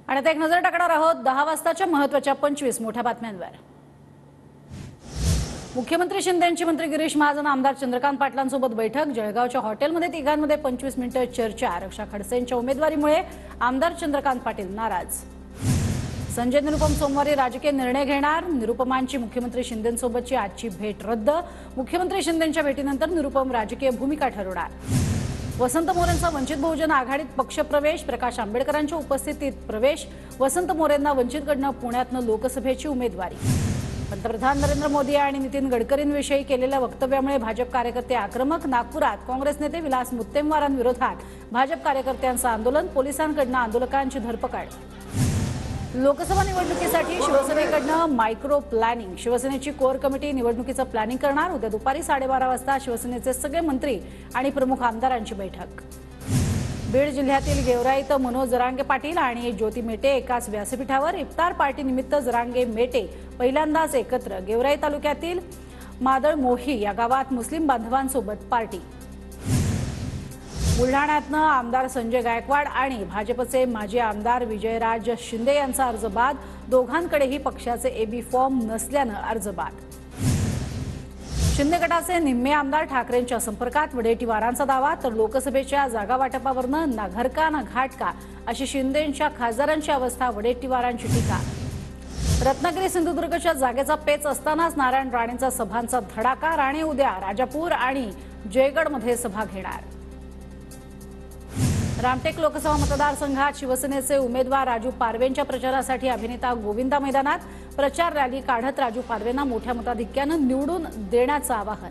आणि आता एक नजर टाकणार आहोत 10 वाजताच्या महत्त्वाच्या 25 मोठ्या बातम्यांवर। मुख्यमंत्री शिंदेंची मंत्री गिरीश महाजन आमदार चंद्रकांत पाटलांसोबत बैठक। जळगावच्या हॉटेलमध्ये तिघांमध्ये 25 मिनिटे चर्चा। रक्षा खडसेंच्या उमेदवारीमुळे आमदार चंद्रकांत पाटील नाराज। संजय निरुपम सोमवारी राजकीय निर्णय घेणार। निरुपमांची मुख्यमंत्री शिंदेंसोबतची आजची भेट रद्द। मुख्यमंत्री शिंदेंच्या भेटीनंतर निरुपम राजकीय भूमिका ठरवणार। वसंत मोरेंचा वंचित बहुजन आघाडीत पक्षप्रवेश। प्रकाश आंबेडकरांच्या उपस्थितीत प्रवेश। वसंत मोरेंना वंचितकडनं पुण्यातनं लोकसभेची उमेदवारी। पंतप्रधान नरेंद्र मोदी आणि नितीन गडकरींविषयी केलेल्या वक्तव्यामुळे भाजप कार्यकर्ते आक्रमक। नागपुरात काँग्रेस नेते विलास मुत्तेमवारांविरोधात भाजप कार्यकर्त्यांचं आंदोलन। पोलिसांकडनं आंदोलकांची धरपकड। लोकसभा निवडणुकीसाठी शिवसेनेकडनं मायक्रो प्लॅनिंग। शिवसेनेची कोर कमिटी निवडणुकीचं प्लॅनिंग करणार। उद्या दुपारी 12:30 वाजता शिवसेनेचे सगळे मंत्री आणि प्रमुख आमदारांची बैठक। बीड जिल्ह्यातील गेवराई इथं मनोज जरांगे पाटील आणि ज्योती मेटे एकाच व्यासपीठावर। इफ्तार पार्टी निमित्त जरांगे मेटे पहिल्यांदाच एकत्र। गेवराई तालुक्यातील मादळ मोही या गावात मुस्लिम बांधवांसोबत पार्टी। बुलढाण्यातनं आमदार संजय गायकवाड आणि भाजपचे माजी आमदार विजयराज शिंदे यांचा अर्ज बाद। दोघांकडेही पक्षाचे एबी फॉर्म नसल्यानं अर्ज बाद। शिंदे गटाचे निम्मे आमदार ठाकरेंच्या संपर्कात। वडेट्टीवारांचा दावा। तर लोकसभेच्या जागा वाटपावरनं ना घरका ना घाटका अशी शिंदेंच्या खासदारांची अवस्था। वडेट्टीवारांची टीका। रत्नागिरी सिंधुदुर्गच्या जागेचा पेच असतानाच नारायण राणेंचा सभांचा धडाका। राणे उद्या राजापूर आणि जयगडमध्ये सभा घेणार। रामटेक लोकसभा मतदारसंघात शिवसेनेचे उमेदवार राजू पारवेंच्या प्रचारासाठी अभिनेता गोविंदा मैदानात। प्रचार रॅली काढत राजू पारवेंना मोठ्या मताधिक्यानं निवडून देण्याचं आवाहन।